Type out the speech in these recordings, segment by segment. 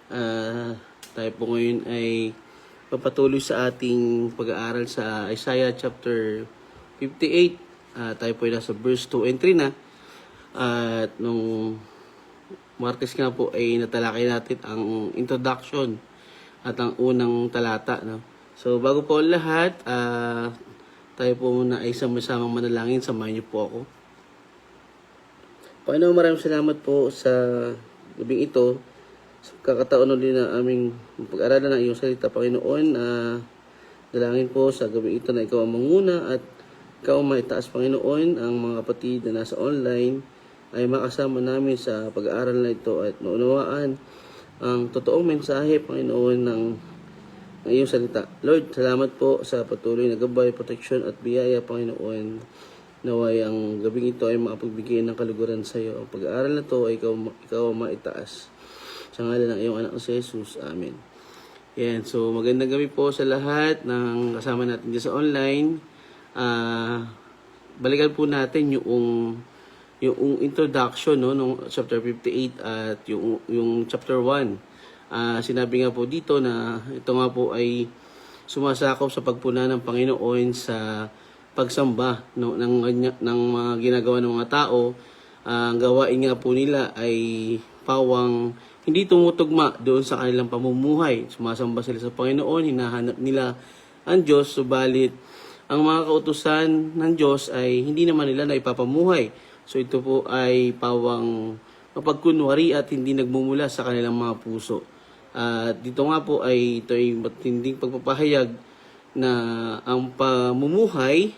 Tayo po ngayon ay papatuloy sa ating pag-aaral sa Isaiah chapter 58. Tayo po ay nasa verse 2 and 3 na. At nung Martes nga po ay natalakay natin ang introduction at ang unang talata. No? So bago po ang lahat, tayo po muna ay sama-samang manalangin. Samahan niyo po ako. Panginoon, maraming salamat po sa gabing ito. Sa kakataon ulit na aming pag-aralan ng iyong salita, Panginoon. Dalangin po sa gabing ito na ikaw ang manguna at ikaw ang maitaas, Panginoon. Ang mga kapatid na nasa online ay makasama namin sa pag-aaral na ito at maunawaan ang totoong mensahe, Panginoon, ng iyong salita. Lord, salamat po sa patuloy na gabay, protection at biyaya, Panginoon. Naway ang gabing ito ay makapagbigay ng kaluguran sa iyo. Ang pag-aaral na ito ay ikaw ang maitaas. Sa ngalan ng iyong anak na si Jesus. Amen. Yan. So, magandang gabi po sa lahat ng kasama natin dyan sa online. Balikan po natin yung introduction, no, nung chapter 58 at yung chapter 1. Sinabi nga po dito na ito nga po ay sumasakop sa pagpuna ng Panginoon sa pagsamba, no, ng mga ginagawa ng mga tao. Ang gawain nga po nila ay pawang hindi tumutugma doon sa kanilang pamumuhay. Sumasamba sila sa Panginoon, hinahanap nila ang Diyos, subalit ang mga kautusan ng Diyos ay hindi naman nila naipapamuhay. So ito po ay pawang mapagkunwari at hindi nagmumula sa kanilang mga puso. At dito nga po ay ito ay matinding pagpapahayag na ang pamumuhay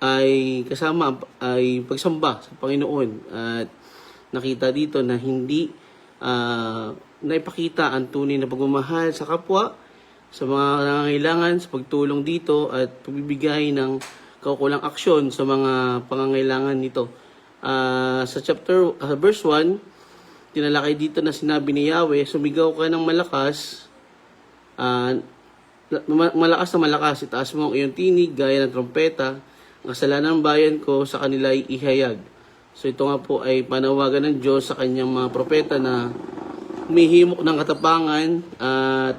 ay kasama ay pagsamba sa Panginoon. At nakita dito na hindi naipakita ang tunay na pagmamahal sa kapwa, sa mga nangangailangan, sa pagtulong dito at pagbibigay ng kaukulang aksyon sa mga pangangailangan nito. Sa verse 1, tinalakay dito na sinabi ni Yahweh, sumigaw ka ng malakas, malakas na malakas, itaas mo ang iyong tinig, gaya ng trompeta, ang kasalanan ng bayan ko sa kanila ay ihayag. So ito nga po ay panawagan ng Diyos sa kanyang mga propeta na humihimok ng katapangan at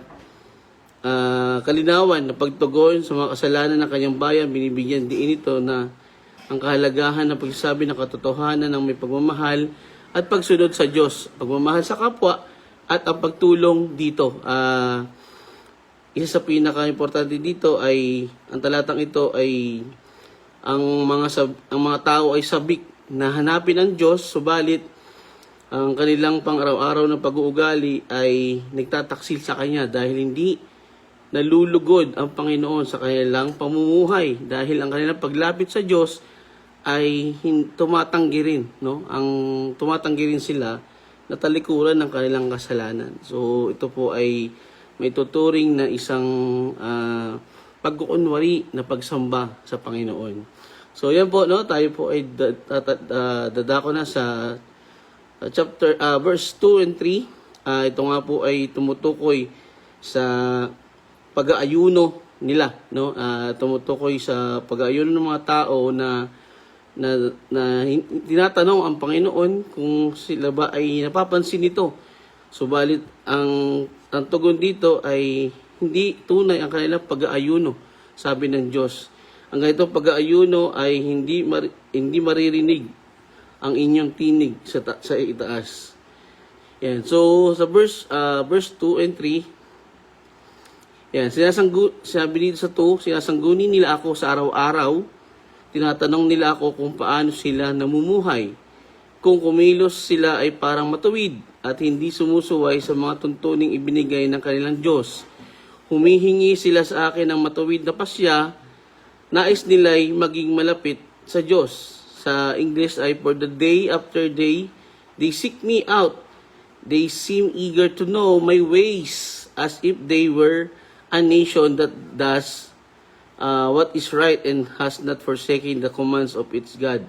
kalinawan na pagtugon sa mga kasalanan ng kanyang bayan. Binibigyan din ito na ang kahalagahan ng pagsasabi ng katotohanan ng may pagmamahal at pagsunod sa Diyos, pagmamahal sa kapwa at ang pagtulong dito. Isa sa pinaka-importante dito ay ang talatang ito ay ang mga tao ay sabik na hanapin ang Diyos, subalit ang kanilang pang-araw-araw na pag-uugali ay nagtataksil sa Kanya dahil hindi nalulugod ang Panginoon sa kanilang pamumuhay, dahil ang kanilang paglapit sa Diyos ay tumatanggi rin, no? Ang tumatanggi rin sila na talikuran ng kanilang kasalanan. So ito po ay may tuturing na isang pagkukunwari na pagsamba sa Panginoon. So yan po, no, tayo po ay dadako na sa verse 2 and 3. Ito nga po ay tumutukoy sa pag-aayuno nila, no? Tumutukoy sa pag-aayuno ng mga tao na tinatanong ang Panginoon kung sila ba ay napapansin nito. Subalit ang tugon dito ay hindi tunay ang kanilang pag-aayuno, sabi ng Diyos. Ang ganitong pag-aayuno ay hindi maririnig ang inyong tinig sa itaas. Yan. So sa verse 2 and 3, yan, sabi dito sa 2, sinasangguni nila ako sa araw-araw, tinatanong nila ako kung paano sila namumuhay. Kung kumilos sila ay parang matuwid at hindi sumusuway sa mga tuntuning ibinigay ng kanilang Diyos. Humihingi sila sa akin ng matuwid na pasya, nais nila'y maging malapit sa Diyos. Sa English ay, for the day after day, they seek me out. They seem eager to know my ways, as if they were a nation that does what is right and has not forsaken the commands of its God.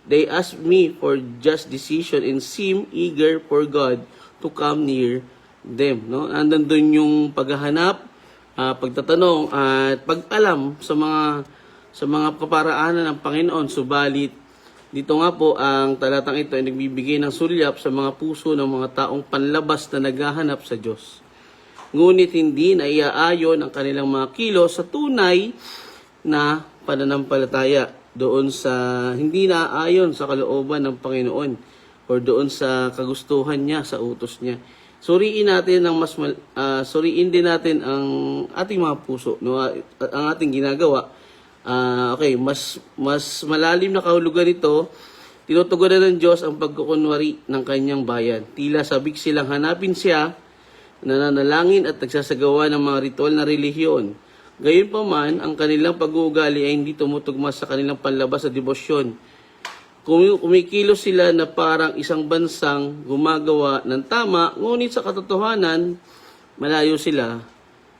They ask me for just decision and seem eager for God to come near them. No? Andan doon yung paghahanap, pagtatanong at pag-alam sa mga kaparaanan ng Panginoon, subalit Dito nga po, ang talatang ito ay nagbibigay ng sulyap sa mga puso ng mga taong panlabas na naghahanap sa Diyos. Ngunit hindi na iaayon ang kanilang mga kilos sa tunay na pananampalataya doon sa hindi naaayon sa kalooban ng Panginoon or doon sa kagustuhan niya, sa utos niya. Suriin natin suriin din natin ang ating mga puso, no? Ang ating ginagawa. Okay, mas malalim na kahulugan nito, tinutugunan ng Diyos ang pagkukunwari ng kanyang bayan. Tila sabik silang hanapin siya, nananalangin at nagsasagawa ng mga ritual na relihiyon. Gayunpaman, ang kanilang pag-uugali ay hindi tumutugma sa kanilang panlabas sa debosyon. Kumikilos sila na parang isang bansang gumagawa ng tama, ngunit sa katotohanan, malayo sila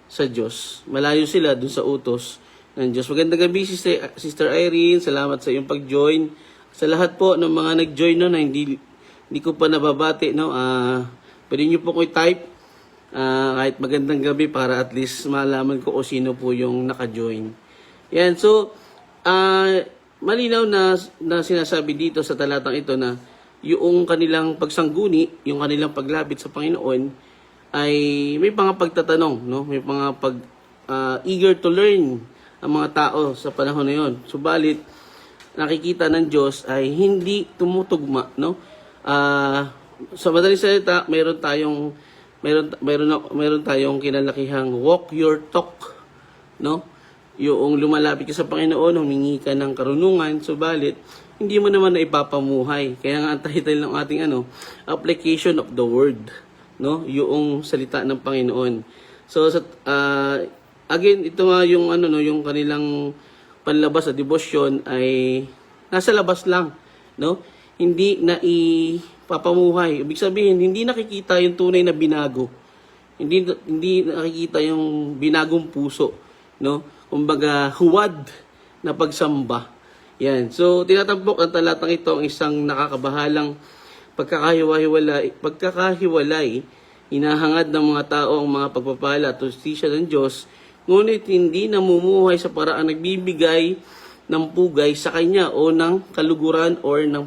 sa Diyos. Malayo sila dun sa utos ng Diyos. Magandang gabi, Sister Irene. Salamat sa iyong pag-join. Sa lahat po ng mga nag-join na hindi ko pa nababati, no? Pwede nyo po ko i-type kahit magandang gabi para at least malaman ko o sino po yung naka-join. Yan, so malinaw na sinasabi dito sa talatang ito na yung kanilang pagsangguni, yung kanilang paglapit sa Panginoon ay may mga pagtatanong, no? May mga eager to learn ang mga tao sa panahon na yon. Subalit nakikita ng Diyos ay hindi tumutugma, no? Sa madaling salita, meron tayong kinalakihang walk your talk, no? Yung lumalapit ka sa Panginoon, humingi ka ng karunungan, subalit hindi mo naman na ipapamuhay. Kaya nga ang title ng ating application of the word, no? Yung salita ng Panginoon. So again, ito nga yung yung kanilang panlabas sa debosyon ay nasa labas lang, no? Hindi na ipapamuhay. Ibig sabihin, hindi nakikita yung tunay na binago. Hindi nakikita yung binagong puso, no? Kumbaga, huwad na pagsamba. Yan. So, tinatampok ang talatang ito ang isang nakakabahalang pagkakahiwalay, hinahangad ng mga tao ang mga pagpapala at justisya ng Diyos, ngunit hindi namumuhay sa paraan nagbibigay ng pugay sa Kanya o ng kaluguran or ng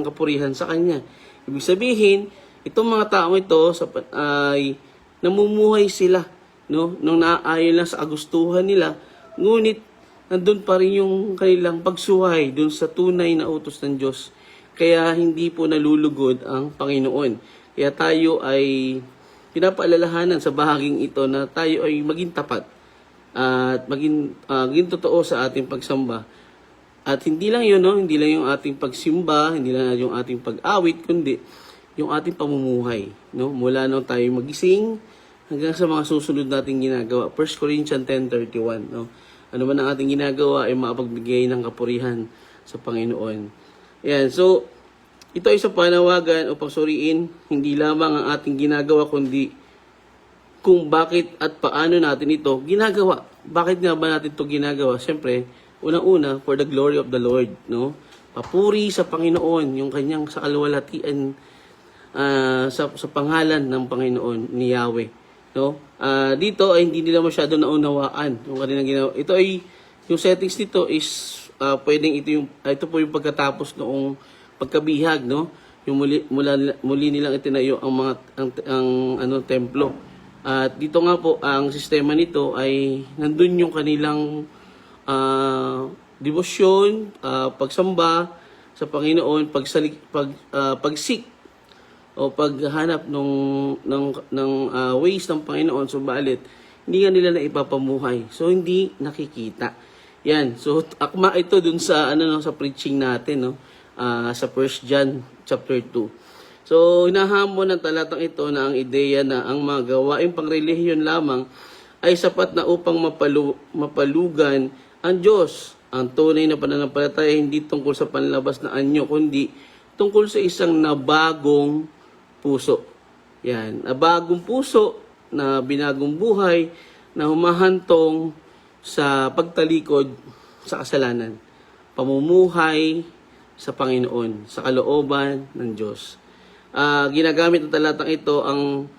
kapurihan sa Kanya. Ibig sabihin, itong mga tao ito ay namumuhay sila, no? Nung naaayon lang sa kagustuhan nila, ngunit nandun pa rin yung kanilang pagsuhay dun sa tunay na utos ng Diyos. Kaya hindi po nalulugod ang Panginoon. Kaya tayo ay pinapaalalahanan sa bahaging ito na tayo ay maging tapat at maging totoo sa ating pagsamba. At hindi lang yun, no? Hindi lang yung ating pagsimba, hindi lang yung ating pag-awit, kundi yung ating pamumuhay, no? Mula nung tayo magising hanggang sa mga susunod nating ginagawa. 1 Corinthians 10:31, no? Ano man ang ating ginagawa ay makapagbigay ng kapurihan sa Panginoon. Ayan, so ito ay sa panawagan upang suriin hindi lamang ang ating ginagawa kundi kung bakit at paano natin ito ginagawa. Bakit nga ba natin ito ginagawa? Siyempre, unang-una, for the glory of the Lord, no? Papuri sa Panginoon, yung kanyang sa kalwalhatian sa pangalan ng Panginoon ni Yahweh, no? Dito ay hindi nila masyado naunawaan yung kanilang ginawa. Ito ay yung settings nito is pwedeng ito po yung pagkatapos noong pagkabihag, no? Yung muli nilang itinayo ang templo. At dito nga po ang sistema nito ay nandun yung kanilang debosyon, pagsamba sa Panginoon, pagsik o paghanap ng ways ng Panginoon, subalit hindi nga nila na ipapamuhay. So hindi nakikita. Yan. So akma ito dun sa sa preaching natin, no? Sa 1 John chapter 2. So hinahamon ng talatang ito na ang ideya na ang mga gawaing pangrelihiyon lamang ay sapat na upang mapalugan ang Diyos. Ang tunay na pananampalataya hindi tungkol sa panlabas na anyo, kundi tungkol sa isang nabagong puso. Yan, nabagong puso na binagong buhay na humahantong sa pagtalikod sa kasalanan, pamumuhay sa Panginoon, sa kalooban ng Diyos. Ginagamit ng talatang ito ang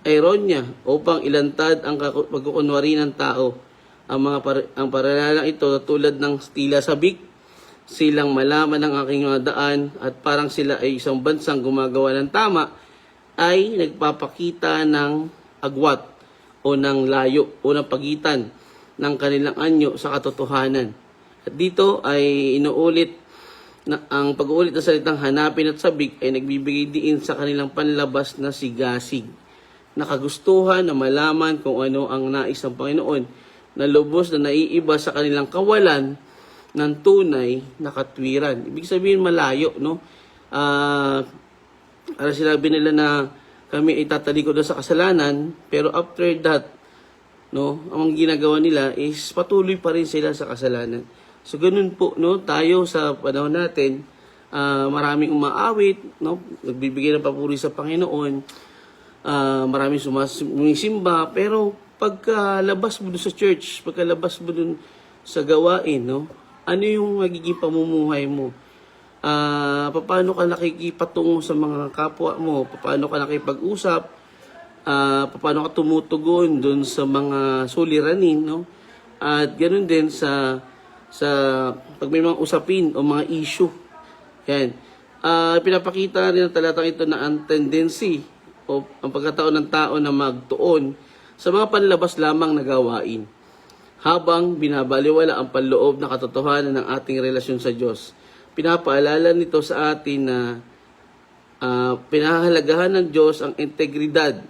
ironya upang ilantad ang pagkukunwari ng tao. Ang paralalang ito tulad ng tila sabik silang malaman ang aking mga daan at parang sila ay isang bansang gumagawa ng tama, ay nagpapakita ng agwat o ng layo o ng pagitan ng kanilang anyo sa katotohanan. At dito ay inuulit na ang pag-uulit ng salitang hanapin at sabik ay nagbibigay diin sa kanilang panlabas na sigasig, na kagustuhan na malaman kung ano ang nais ng Panginoon, na lubos na naiiba sa kanilang kawalan ng tunay na katwiran. Ibig sabihin malayo, no? Sinabi nila na kami ay tatalikod na sa kasalanan, pero after that, no, ang ginagawa nila is patuloy pa rin sila sa kasalanan. So ganun po, no, tayo sa panahon natin, maraming umaawit, no, nagbibigay ng papuri sa Panginoon, maraming sumisimba, pero pagkalabas mo dun sa church, pagkalabas mo dun sa gawain, no, ano yung magiging pamumuhay mo? Paano ka nakikipatungo sa mga kapwa mo? Paano ka nakipag-usap? Paano ka tumutugon dun sa mga suliranin, no? At ganoon din sa pag may mga usapin o mga issue. Yan. Pinapakita rin ng talatang ito na ang tendency o ang pagkataon ng tao na magtuon sa mga panlabas lamang na gawain, habang binabaliwala ang panloob na katotohanan ng ating relasyon sa Diyos. Pinapaalala nito sa atin na pinahahalagahan ng Diyos ang integridad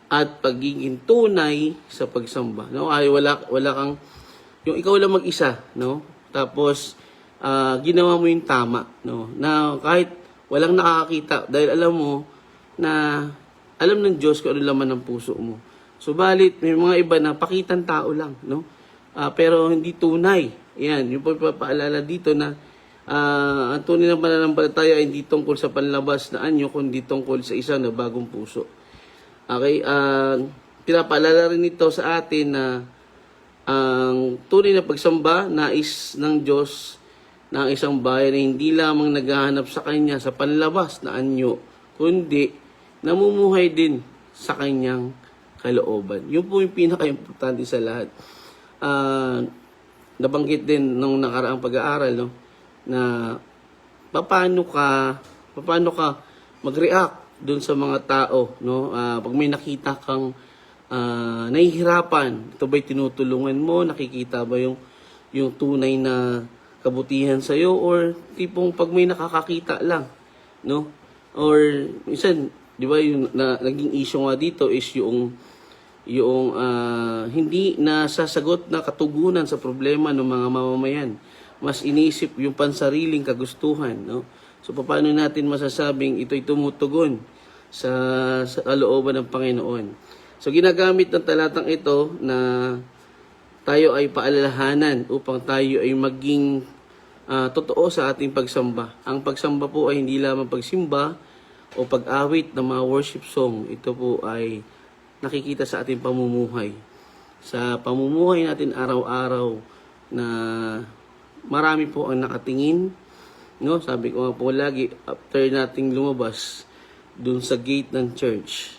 at pagiging tunay sa pagsamba. No? Ay wala kang yung ikaw lang mag-isa, no? Tapos ginawa mo yung tama, no? Na kahit walang nakakakita, dahil alam mo na alam ng Diyos kung ano laman ng puso mo. Subalit may mga iba na pakitang tao lang, no? Pero hindi tunay. Yan, yung pagpapaalala dito na ang tunay ng pananampalataya ay hindi tungkol sa panlabas na anyo, kundi tungkol sa isa na bagong puso. Okay, pinapaalala rin ito sa atin na ang tunay na pagsamba, nais ng Diyos na ang isang bayan ay hindi lamang naghahanap sa Kanya sa panlabas na anyo, kundi namumuhay din sa Kanyang kalooban. Yun po yung pinaka-importante sa lahat. Nabanggit din nung nakaraang pag-aaral, no, na paano ka mag-react dun sa mga tao, no? Pag may nakita kang nahihirapan, ito ba'y tinutulungan mo? Nakikita ba yung tunay na kabutihan sa iyo, or tipong pag may nakakakita lang, no? Or minsan, di ba, yung naging issue nga dito is yung hindi nasasagot na katugunan sa problema ng mga mamamayan. Mas inisip yung pansariling kagustuhan, no? So paano natin masasabing ito'y tumutugon sa kalooban ng Panginoon? So ginagamit ng talatang ito na tayo ay paalalahanan upang tayo ay maging totoo sa ating pagsamba. Ang pagsamba po ay hindi lamang pagsimba o pag-awit ng mga worship song. Ito po ay nakikita sa ating pamumuhay. Sa pamumuhay natin araw-araw na marami po ang nakatingin, no? Sabi ko nga po lagi, after nating lumabas dun sa gate ng church,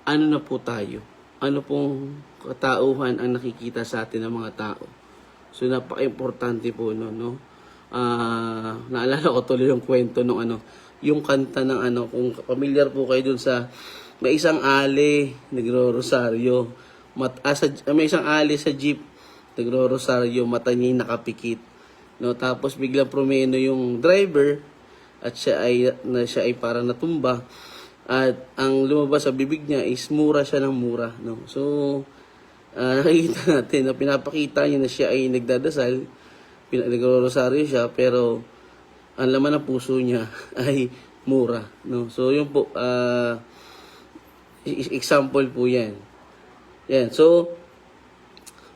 ano na po tayo? Ano pong katauhan ang nakikita sa atin ng mga tao? So napaka-importante po no. Naalala ko tuloy yung kwento nung yung kanta ng kung familiar po kayo dun sa may isang ali nagro-rosaryo, may isang ali sa jeep nagro-rosaryo, mata niya nakapikit, no? Tapos biglang promeno yung driver at siya ay parang natumba. At ang lumabas sa bibig niya is mura siya ng mura, no? So, nakikita natin na pinapakita niya na siya ay nagdadasal, nagro-rosaryo siya, pero ang laman ng puso niya ay mura, no? So, yun po, example po yan. Yan, so,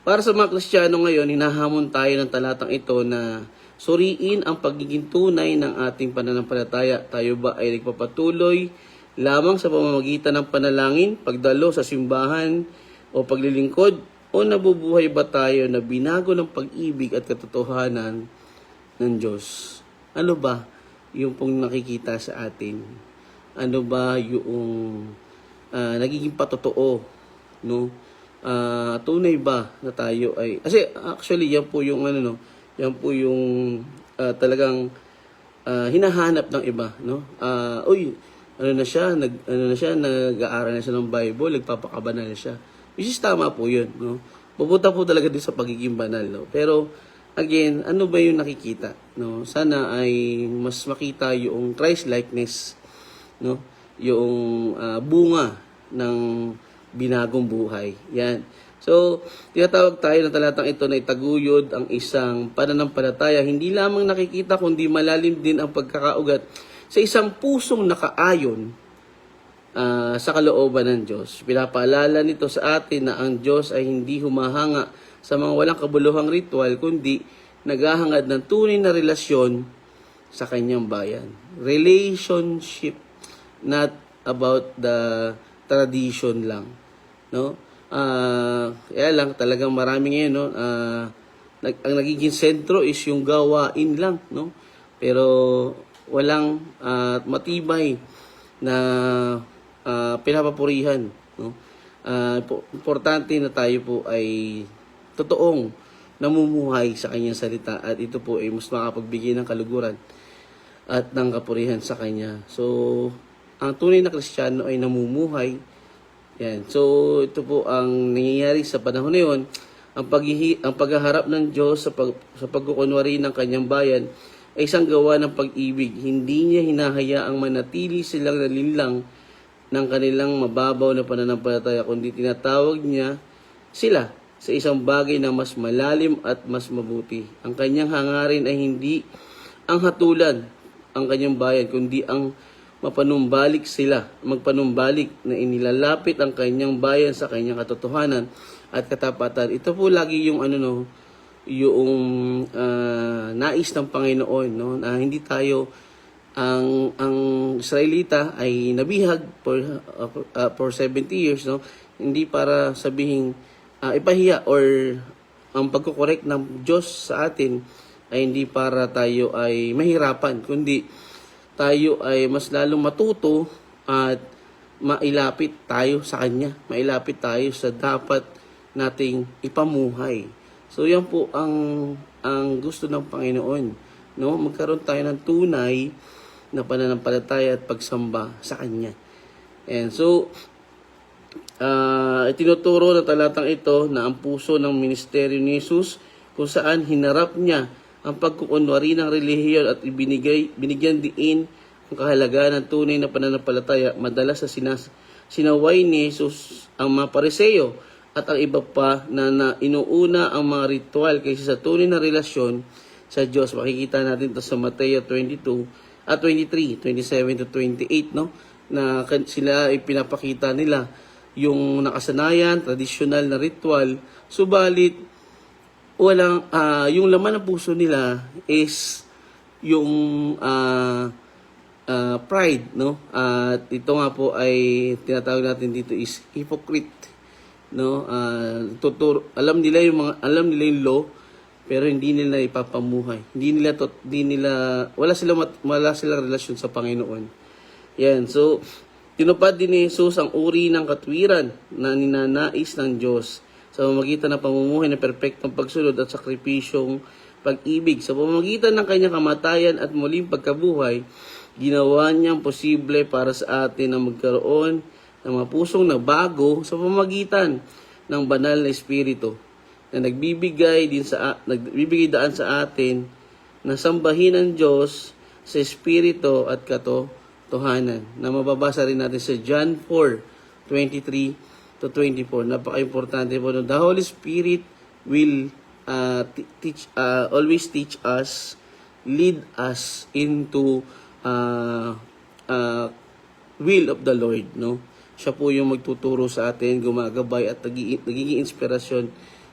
para sa mga Kristiyano ngayon, hinahamon tayo ng talatang ito na suriin ang pagiging tunay ng ating pananampalataya. Tayo ba ay nagpapatuloy lamang sa pamamagitan ng panalangin, pagdalo sa simbahan o paglilingkod, o nabubuhay ba tayo na binago ng pag-ibig at katotohanan ng Diyos? Ano ba yung pong nakikita sa atin? Ano ba yung nagiging patotoo, no? Tunay ba na tayo ay, kasi actually yan po yung Yan po yung talagang hinahanap ng iba, no? Uy, nag-aaral na siya ng Bible, nagpapakabanal na siya. Which is tama po 'yun, no? Pupunta po talaga din sa pagiging banal, no? Pero again, ano ba yung nakikita, no? Sana ay mas makita yung Christ likeness, no? Yung bunga ng binagong buhay. Yan. So, tinatawag tayo ng talatang ito na itaguyod ang isang pananampalataya. Hindi lamang nakikita kundi malalim din ang pagkakaugat sa isang pusong nakaayon sa kalooban ng Diyos. Pinapaalala nito sa atin na ang Diyos ay hindi humahanga sa mga walang kabuluhang ritual, kundi naghahangad ng tunay na relasyon sa kanyang bayan. Relationship, not about the tradition lang. No? Kaya lang, talagang marami ngayon, no? Ang nagiging sentro is yung gawain lang, no? Pero walang matibay na pinapapurihan, no? Importante na tayo po ay totoong namumuhay sa kanyang salita at ito po ay mas makapagbigay ng kaluguran at ng kapurihan sa kanya. So, ang tunay na Kristiyano ay namumuhay. Yan. So, ito po ang nangyayari sa panahon na yun. Ang paghaharap ng Diyos sa pagkukunwari ng kanyang bayan ay isang gawa ng pag-ibig. Hindi niya hinahayaang manatili silang nalinlang ng kanilang mababaw na pananampalataya, kundi tinatawag niya sila sa isang bagay na mas malalim at mas mabuti. Ang kanyang hangarin ay hindi ang hatulan ang kanyang bayan, kundi ang magpanumbalik na inilalapit ang kanyang bayan sa kanyang katotohanan at katapatan. Ito po lagi yung yung nais ng Panginoon, no, na hindi tayo ang Israelita ay nabihag for 70 years, no, hindi para sabihin ipahiya or ang pagko-correct ng Diyos sa atin ay hindi para tayo ay mahirapan, kundi tayo ay mas lalong matuto at mailapit tayo sa Kanya. Mailapit tayo sa dapat nating ipamuhay. So yan po ang gusto ng Panginoon, no? Magkaroon tayo ng tunay na pananampalataya at pagsamba sa Kanya. And so itinuturo ng talatang ito na ang puso ng ministeryo ni Jesus kung saan hinarap niya ang pagkukunwari ng relihiyon at binigyan diin ang kahalagahan ng tunay na pananampalataya. Madalas sa sinaway ni Jesus ang mga Pariseo at ang iba pa na inuuna ang mga ritual kaysa sa tunay na relasyon sa Diyos. Makikita natin ito sa Mateo 23, 27 to 28, no? Na sila ay pinapakita nila yung nakasanayan, tradisyonal na ritual, subalit walang yung laman ng puso nila is yung pride, no? At ito nga po ay tinatawag natin dito is hypocrite, no? Alam nila yung law, pero hindi nila ipapamuhay. Wala silang relasyon sa Panginoon. Yan. So, tinupad din ni Jesus ang uri ng katwiran na ninanais ng Diyos sa pamamagitan ng pamumuhay ng perpektong pagsunod at sakripisyong pag-ibig. Sa pamamagitan ng kanyang kamatayan at muling pagkabuhay, ginawa niyang posible para sa atin na magkaroon ng mga pusong na bago sa pamamagitan ng banal na Espiritu na nagbibigay daan sa atin na sambahin ang Diyos sa Espiritu at katotohanan, na mababasa rin natin sa John 4:23 to 24. Napaka-importante po. The Holy Spirit will always teach us, lead us into will of the Lord, no? Siya po yung magtuturo sa atin, gumagabay at nagiging inspirasyon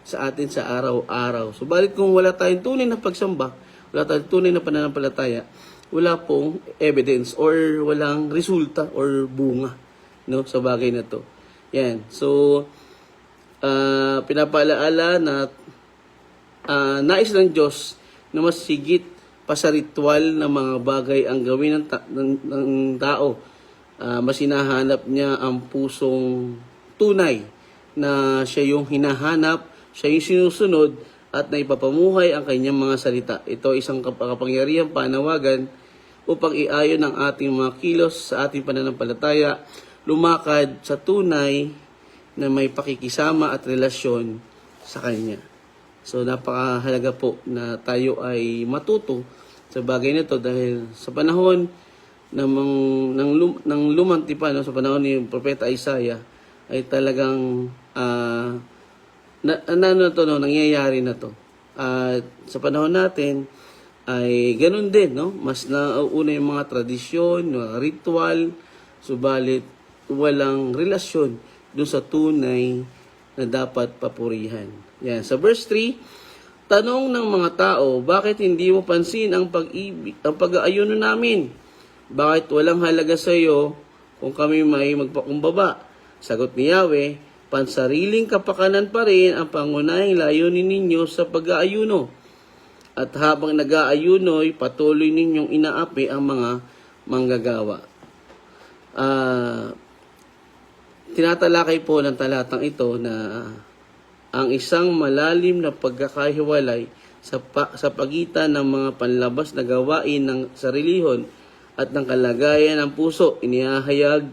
sa atin sa araw-araw. Subalit kung wala tayong tunay na pagsamba, wala tayong tunay na pananampalataya, wala pong evidence or walang resulta or bunga, no, sa bagay na to. Yan. So, pinapaalaala na nais ng Diyos na mas higit pa sa ritual na mga bagay ang gawin ng tao. Mas hinahanap niya ang pusong tunay na siya yung hinahanap, siya yung sinusunod at naipapamuhay ang kanyang mga salita. Ito isang kapangyarihang panawagan upang iayon ang ating mga kilos sa ating pananampalataya, lumakad sa tunay na may pakikisama at relasyon sa Kanya. So napakahalaga po na tayo ay matuto sa bagay na ito dahil sa panahon ng lumanti pa, no, sa panahon ni Propeta Isaiah ay talagang nangyayari na to. At sa panahon natin ay ganun din, no? Mas nauuna yung mga tradisyon, mga ritual, subalit walang relasyon dun sa tunay na dapat papurihan. Yan. Sa verse 3, tanong ng mga tao, bakit hindi mo pansin ang pag-aayuno namin? Bakit walang halaga sa iyo kung kami may magpakumbaba? Sagot ni Yahweh, pansariling kapakanan pa rin ang pangunahing layunin ninyo sa pag-aayuno. At habang nag-aayuno'y patuloy ninyong inaapi ang mga manggagawa. Tinatalakay po ng talatang ito na ang isang malalim na pagkakahiwalay sa pagitan ng mga panlabas na gawain ng sarilihon at ng kalagayan ng puso. Inihahayag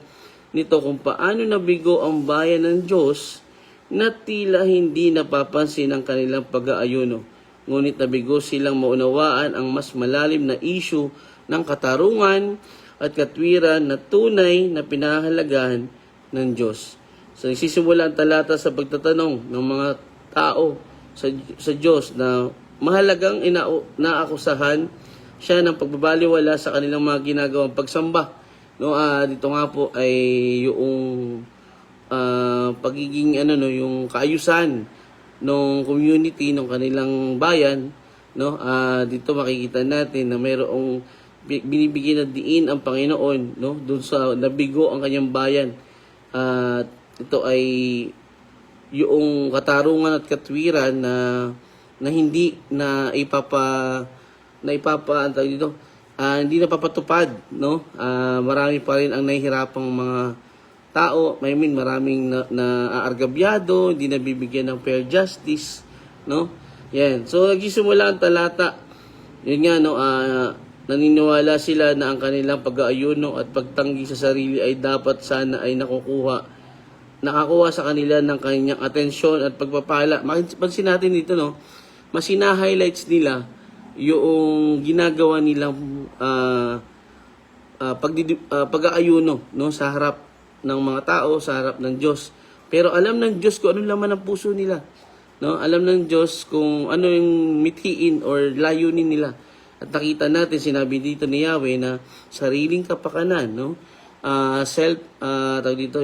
nito kung paano nabigo ang bayan ng Diyos na tila hindi napapansin ang kanilang pag-aayuno. Ngunit nabigo silang maunawaan ang mas malalim na issue ng katarungan at katwiran na tunay na pinahahalagahan ng Diyos. So nagsisimula ang talata sa pagtatanong ng mga tao sa Diyos na mahalagang naakusahan siya ng pagbabaliwala sa kanilang mga ginagawang pagsamba. No, dito nga po ay yung pagiging yung kaayusan ng community ng kanilang bayan, no? Dito makikita natin na mayroong binibigyan na diin ang Panginoon, no, doon sa nabigo ang kanyang bayan. Ito ay yung katarungan at katwiran na hindi hindi napapatupad, no? Marami pa rin ang nahihirapang mga tao, maraming naaargabyado, hindi nabibigyan ng fair justice, no? Yan. So nagsisimula ang talata. Yun nga, no, naniniwala sila na ang kanilang pag-aayuno at pagtanggi sa sarili ay dapat sana ay nakakuha sa kanila ng kanyang atensyon at pagpapala. Pansin natin dito, no, mas hina-highlights nila yung ginagawa nilang pag-aayuno, no, sa harap ng mga tao, sa harap ng Diyos. Pero alam ng Diyos kung anong laman ng puso nila, no? Alam ng Diyos kung ano yung mithiin or layunin nila. At nakita natin, sinabi dito ni Yahweh na sariling kapakanan, no?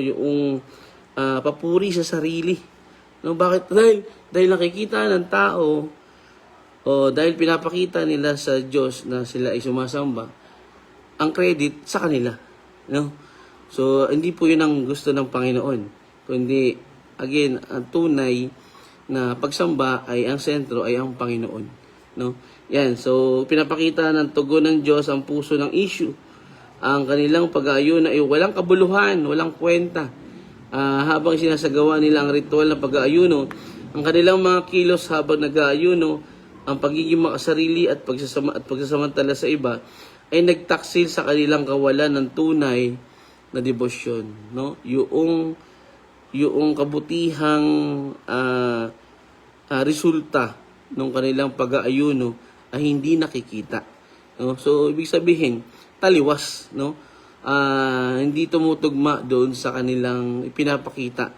Yung papuri sa sarili. No, bakit? Dahil nakikita ng tao o dahil pinapakita nila sa Diyos na sila ay sumasamba, ang credit sa kanila, no? So hindi po 'yun ang gusto ng Panginoon, kundi again, ang tunay na pagsamba ay ang sentro ay ang Panginoon, no? Yan, so pinapakita ng tugon ng Diyos ang puso ng issue. Ang kanilang pag-aayuno ay walang kabuluhan, walang kwenta. Habang sinasagawa nila ang ritual ng pag-aayuno, ang kanilang mga kilos habang nag-aayuno, ang pagiging makasarili at pagsasamantala sa iba ay nagtaksil sa kanilang kawalan ng tunay na debosyon, no? Yung kabutihang resulta ng kanilang pag-aayuno ay hindi nakikita, no? So ibig sabihin taliwas, no? Hindi tumutugma doon sa kanilang ipinapakita.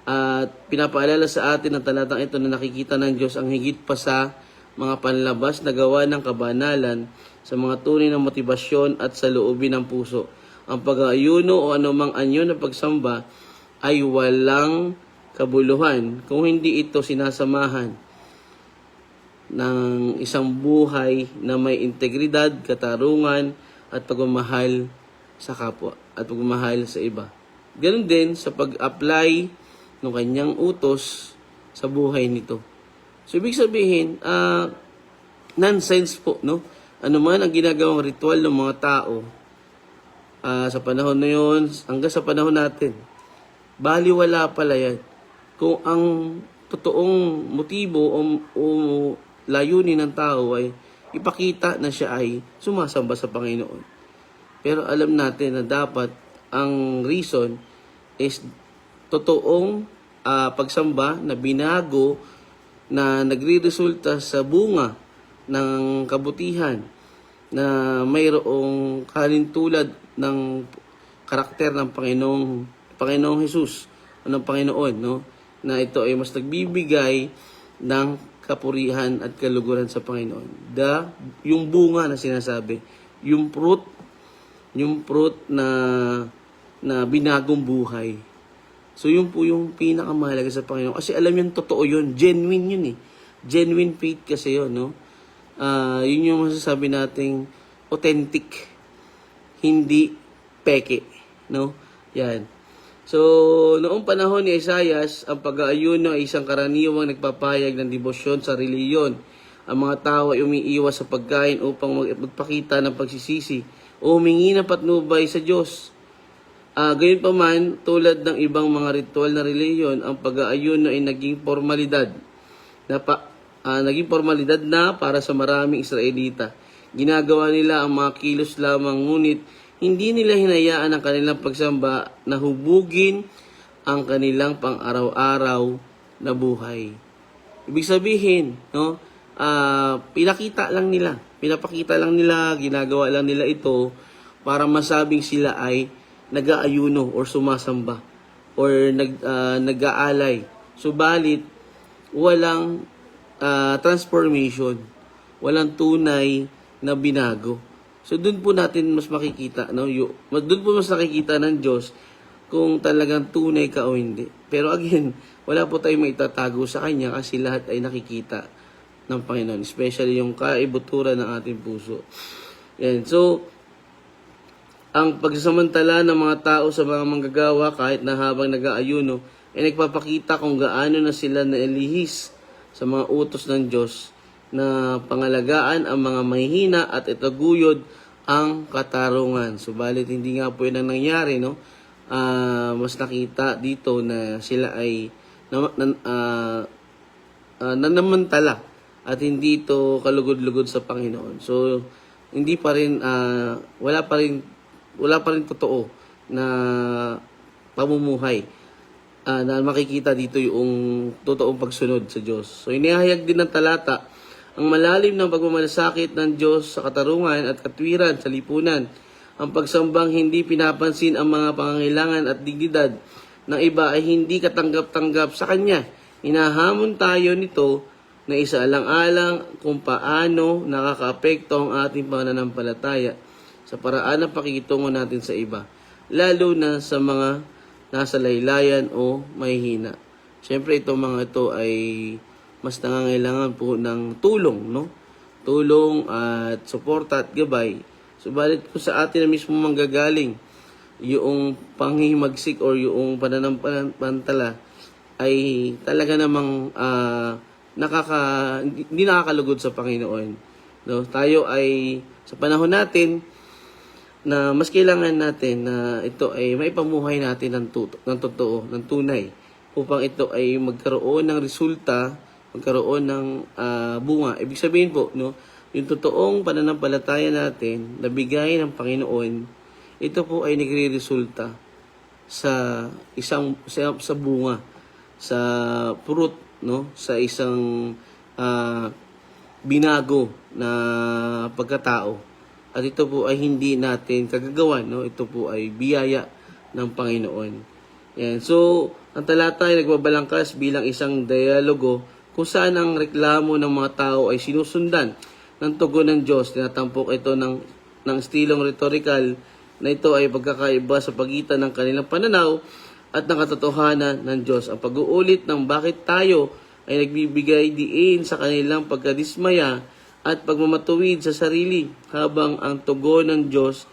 At pinapaalala sa atin ng talatang ito na nakikita ng Diyos ang higit pa sa mga panlabas na gawa ng kabanalan sa mga tunay na motibasyon at sa loobin ng puso. Ang pag-aayuno o anumang anyo na pagsamba ay walang kabuluhan kung hindi ito sinasamahan ng isang buhay na may integridad, katarungan at pagmamahal sa kapwa at pagmamahal sa iba. Ganon din sa pag-apply ng kanyang utos sa buhay nito. So ibig sabihin, nonsense po, no? Ano man ang ginagawang ritual ng mga tao sa panahon na yun, hanggang sa panahon natin, baliwala pala yan. Kung ang totoong motibo o layunin ng tao ay ipakita na siya ay sumasamba sa Panginoon. Pero alam natin na dapat ang reason is totoong pagsamba na binago na nagre-resulta sa bunga ng kabutihan na mayroong kalintulad ng karakter ng Panginoong Hesus o ng Panginoon, no? Na ito ay mas nagbibigay ng kapurihan at kaluguran sa Panginoon. Yung bunga na sinasabi, yung fruit na binagong buhay. So yun po yung pinakamahalaga sa Panginoon. Kasi alam yun, totoo yun. Genuine yun eh. Genuine faith kasi yun, no? Yun yung masasabi nating authentic. Hindi peke, no? Yan. So, noong panahon ni Isaias, ang pag-aayuno ay isang karaniwang nagpapahayag ng debosyon sa reliyon. Ang mga tao ay umiiwas sa pagkain upang magpakita ng pagsisisi o humingi ng patnubay sa Diyos. Gayunpaman, tulad ng ibang mga ritual na reliyon, ang pag-aayuno ay naging formalidad na para sa maraming Israelita. Ginagawa nila ang mga kilos lamang, ngunit hindi nila hinayaan ang kanilang pagsamba na hubugin ang kanilang pang-araw-araw na buhay. Ibig sabihin, no, pinapakita lang nila, ginagawa lang nila ito para masabing sila ay nag-aayuno or sumasamba or nag-aalay. Subalit, walang transformation, walang tunay na binago. So doon po natin mas makikita, no? Doon po mas nakikita ng Diyos kung talagang tunay ka o hindi. Pero again, wala po tayong maitatago sa Kanya kasi lahat ay nakikita ng Panginoon, especially yung kaibuturan ng ating puso. Yan. So, ang pagsasamantala ng mga tao sa mga manggagawa kahit na habang nag-aayuno ay nagpapakita kung gaano na sila nailihis sa mga utos ng Diyos na pangalagaan ang mga mahihina at itaguyod ang katarungan. Subalit hindi nga po yun ang nangyari, no? Mas nakita dito na sila ay nanamantala at hindi ito kalugod-lugod sa Panginoon. So hindi pa rin wala pa rin totoo na pamumuhay na makikita dito yung totoong pagsunod sa Diyos. So inihayag din ng talata ang malalim ng pagmamalasakit ng Diyos sa katarungan at katwiran sa lipunan. Ang pagsambang hindi pinapansin ang mga pangangailangan at dignidad ng iba ay hindi katanggap-tanggap sa Kanya. Hinahamon tayo nito na isaalang-alang kung paano nakakaapekto ang ating pananampalataya sa paraan ng pakikitungo natin sa iba, lalo na sa mga nasa laylayan o mahihina. Siyempre, itong mga ito ay mas nangangailangan po ng tulong, no? Tulong at suporta at gabay. Subalit kung sa atin na mismo manggagaling yung panghihimagsik or yung pananampantala ay talaga namang hindi nakakalugod sa Panginoon. No? Tayo ay sa panahon natin na mas kailangan natin na ito ay maipamuhay natin ng totoo, ng tunay upang ito ay magkaroon ng resulta, magkaroon ng bunga. Ibig sabihin po, no, yung totoong pananampalataya natin na bigay ng Panginoon, ito po ay nagre-resulta sa bunga, sa fruit, no, sa isang binago na pagkatao. At ito po ay hindi natin kagagawan, no? Ito po ay biyaya ng Panginoon. Yan. So, ang talata ay nagbabalangkas bilang isang dialogo kung saan ang reklamo ng mga tao ay sinusundan ng tugon ng Diyos. Tinatampok ito ng estilong rhetorical na ito ay pagkakaiba sa pagitan ng kanilang pananaw at ng katotohanan ng Diyos. Ang pag-uulit ng bakit tayo ay nagbibigay diin sa kanilang pagkadismaya at pagmamatuwid sa sarili, habang ang tugon ng Diyos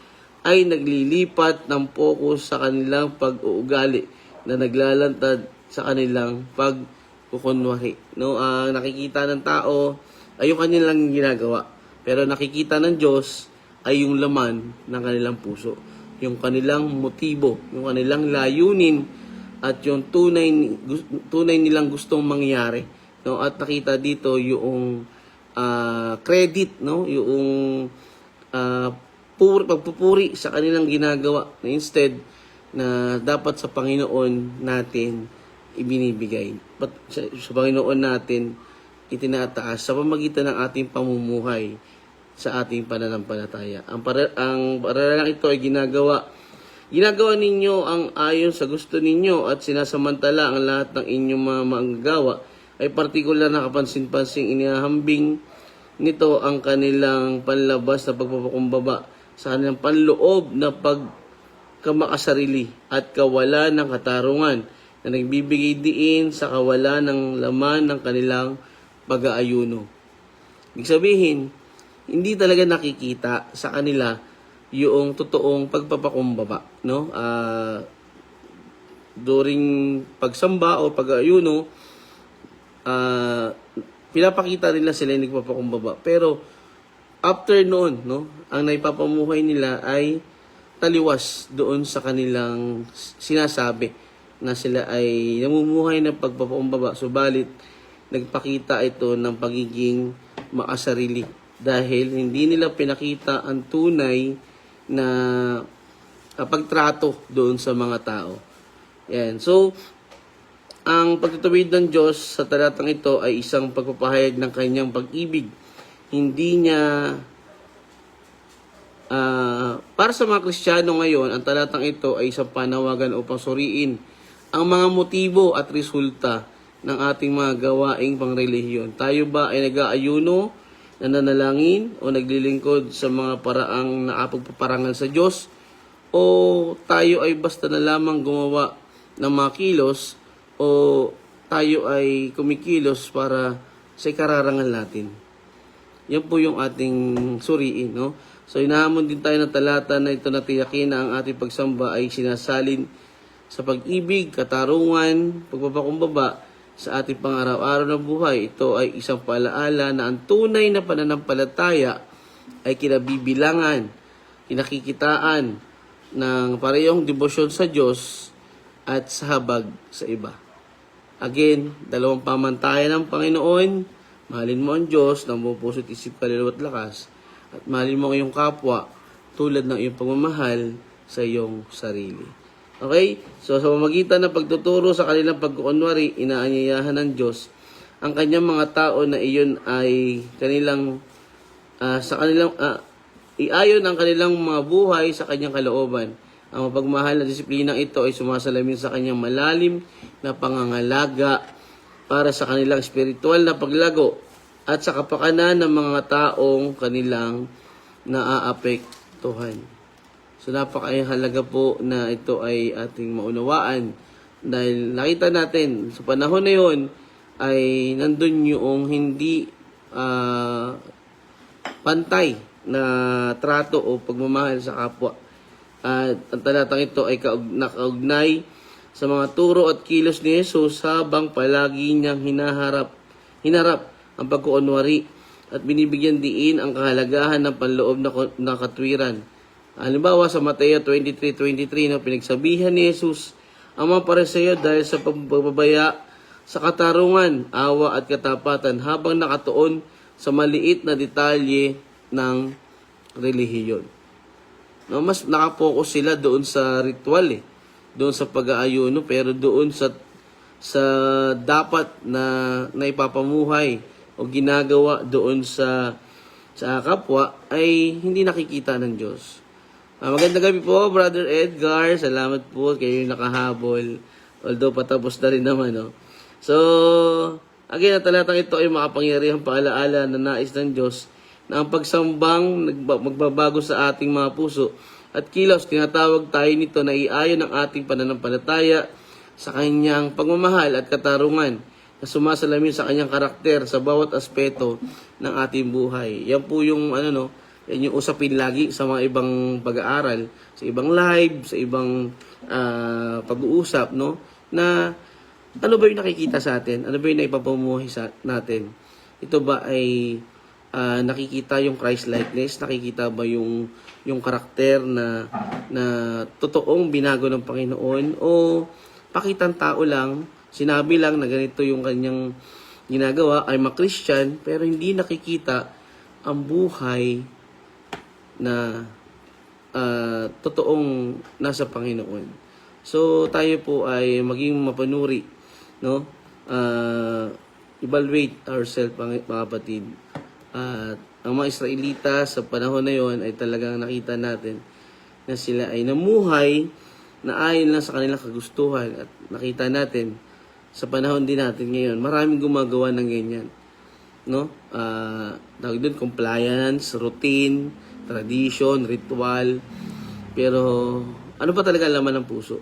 ay naglilipat ng focus sa kanilang pag-uugali na naglalantad sa kanilang pagkukunwari. No, ang nakikita ng tao ay yung kanilang ginagawa, pero nakikita ng Diyos ay yung laman ng kanilang puso, yung kanilang motibo, yung kanilang layunin at yung tunay nilang gustong mangyari, no? At nakita dito yung credit, no? Yung pagpupuri sa kanilang ginagawa na instead na dapat sa Panginoon natin ibinibigay. Sa Panginoon natin itinataas sa pamamagitan ng ating pamumuhay sa ating pananampalataya. Ang paralang ito ay ginagawa ninyo ang ayon sa gusto ninyo at sinasamantala ang lahat ng inyong mga manggagawa ay partikular na kapansin-pansing inihahambing nito ang kanilang panlabas na pagpapakumbaba sa kanilang panloob na pagkamakasarili at kawalan ng katarungan na nagbibigay diin sa kawalan ng laman ng kanilang pag-aayuno. Ibig sabihin, hindi talaga nakikita sa kanila yung totoong pagpapakumbaba, no? During pagsamba o pag-aayuno, pinapakita nila sila yung nagpapakumbaba. Pero after noon, no, ang naipapamuhay nila ay taliwas doon sa kanilang sinasabi na sila ay namumuhay ng pagpapakumbaba. Subalit, nagpakita ito ng pagiging makasarili dahil hindi nila pinakita ang tunay na pagtrato doon sa mga tao. Yan. So, ang pagtutuwid ng Diyos sa talatang ito ay isang pagpapahayag ng kanyang pag-ibig. Hindi niya, para sa mga Kristiyano ngayon, ang talatang ito ay isang panawagan upang suriin ang mga motibo at resulta ng ating mga gawaing pangrelihiyon. Tayo ba ay nag-aayuno, nananalangin, o naglilingkod sa mga paraang nakapagpaparangal sa Diyos? O tayo ay basta na lamang gumawa ng mga kilos, o tayo ay kumikilos para sa ikararangal natin? Yan po yung ating suriin, no? So, inahamon din tayo ng talata na ito na tiyakin na ang ating pagsamba ay sinasalin sa pag-ibig, katarungan, pagpapakumbaba sa ating pang-araw-araw na buhay. Ito ay isang paalaala na ang tunay na pananampalataya ay kinabibilangan, kinakikitaan ng parehong debosyon sa Diyos at sa habag sa iba. Again, dalawang pamantayan ng Panginoon. Mahalin mo ang Diyos ng buong puso't isip, kaluluwa at lakas. At mahalin mo ang iyong kapwa tulad ng iyong pagmamahal sa iyong sarili. Okay? So, sa pamagitan ng pagtuturo sa kanilang pagkukunwari, inaanyayahan ng Diyos ang kanyang mga tao na iyon ay kanilang, iayon ang kanilang mga buhay sa kanyang kalooban. Ang mapagmahal na disiplinang ito ay sumasalamin sa kanyang malalim na pangangalaga para sa kanilang espiritual na paglago at sa kapakanan ng mga taong kanilang naaapektuhan. So, napakahalaga po na ito ay ating maunawaan dahil nakita natin sa panahon na yun ay nandun yung hindi pantay na trato o pagmamahal sa kapwa. At ang talatang ito ay nakaugnay sa mga turo at kilos ni Jesus habang palagi niyang hinarap ang pagkuunwari at binibigyan diin ang kahalagahan ng panloob na katwiran. Halimbawa sa Mateo 23:23, no, pinagsabihan ni Jesus ang mga Pariseo dahil sa pagbabaya sa katarungan, awa at katapatan habang nakatuon sa maliit na detalye ng relihiyon. No, mas nakapokus sila doon sa ritual, doon sa pag-aayuno, pero doon sa dapat na naipapamuhay o ginagawa doon sa kapwa ay hindi nakikita ng Diyos. Magandang gabi po, Brother Edgar. Salamat po kayo yung nakahabol. Although patapos na rin naman, no? So, again, ang talatang ito ay makapangyarihang paalaala na nais ng Diyos na ang pagsambang magbabago sa ating mga puso at kilos. Tinatawag tayo nito na iayon ng ating pananampalataya sa kanyang pagmamahal at katarungan na sumasalamin sa kanyang karakter sa bawat aspeto ng ating buhay. Yan po yung yan yung usapin lagi sa mga ibang pag-aaral, sa ibang live, sa ibang pag-uusap, no? Na ano ba yung nakikita sa atin? Ano ba yung naipapumuhay sa natin? Ito ba ay nakikita yung Christ-likeness? Nakikita ba yung karakter na totoong binago ng Panginoon? O pakitang tao lang, sinabi lang na ganito yung kanyang ginagawa, ay ma-Christian, pero hindi nakikita ang buhay na totoong nasa Panginoon. So, tayo po ay maging mapanuri, no? Evaluate ourselves, mga kapatid. At ang mga Israelita sa panahon na yon ay talagang nakita natin na sila ay namuhay na ayon lang sa kanilang kagustuhan. At nakita natin sa panahon din natin ngayon, maraming gumagawa ng ganyan. No? Tawag doon, compliance, routine, tradition, ritual. Pero ano pa talaga ang laman ng puso?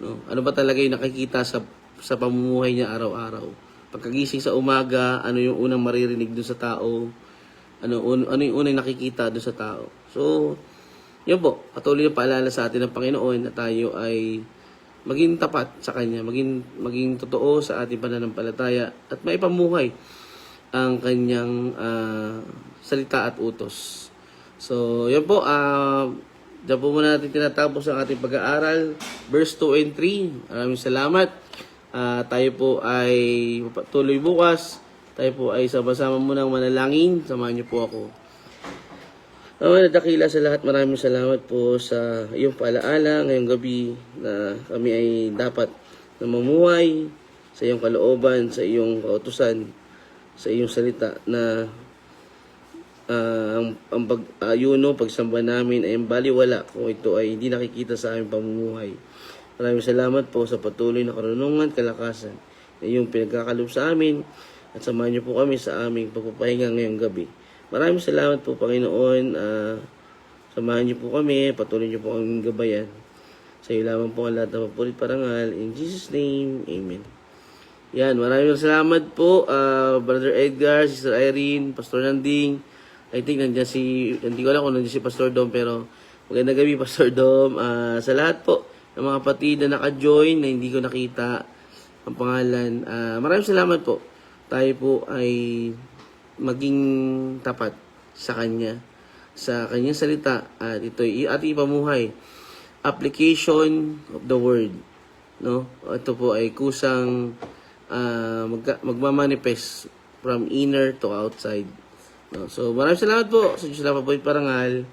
No? Ano ba talaga yung nakikita sa pamumuhay niya araw-araw? Pagkagising sa umaga, ano yung unang maririnig doon sa tao? Ano yung unang nakikita doon sa tao? So, yun po, patuloy na paalala sa atin ng Panginoon na tayo ay maging tapat sa Kanya, maging totoo sa ating pananampalataya at maipamuhay ang Kanyang salita at utos. So, yun po, diyan po muna natin tinatapos ang ating pag-aaral. Verse 2 and 3. Maraming salamat. Tayo po ay tuloy bukas. Tayo po ay sama-sama munang manalangin. Samahan niyo po ako. Ama na dakila sa lahat, maraming salamat po sa iyong paalaala ngayong gabi na kami ay dapat na mamuhay sa iyong kalooban, sa iyong kautusan, sa iyong salita na ang pag-ayuno, pagsamba namin ay baliwala kung ito ay hindi nakikita sa aming pamumuhay. Maraming salamat po sa patuloy na karunungan, kalakasan na iyong pinagkakalob sa amin at samahan niyo po kami sa aming pagpapahinga ngayong gabi. Maraming salamat po, Panginoon. Samahan niyo po kami, patuloy niyo po ang gabayan. Sa iyo lamang po ang lahat ng papulit parangal. In Jesus' name, Amen. Yan, maraming salamat po, Brother Edgar, Sister Irene, Pastor Nanding. I think hindi ko alam kung nandiyan si Pastor Dom, pero magandang gabi, Pastor Dom. Sa lahat po ng mga kapatid na naka-join, na hindi ko nakita ang pangalan. Maraming salamat po. Tayo po ay maging tapat sa Kanya, sa Kanyang salita, at ito ay ating ipamuhay. Application of the Word. No? Ito po ay kusang magmamanifest from inner to outside. No? So, maraming salamat po. Sa Diyos lang po parangal.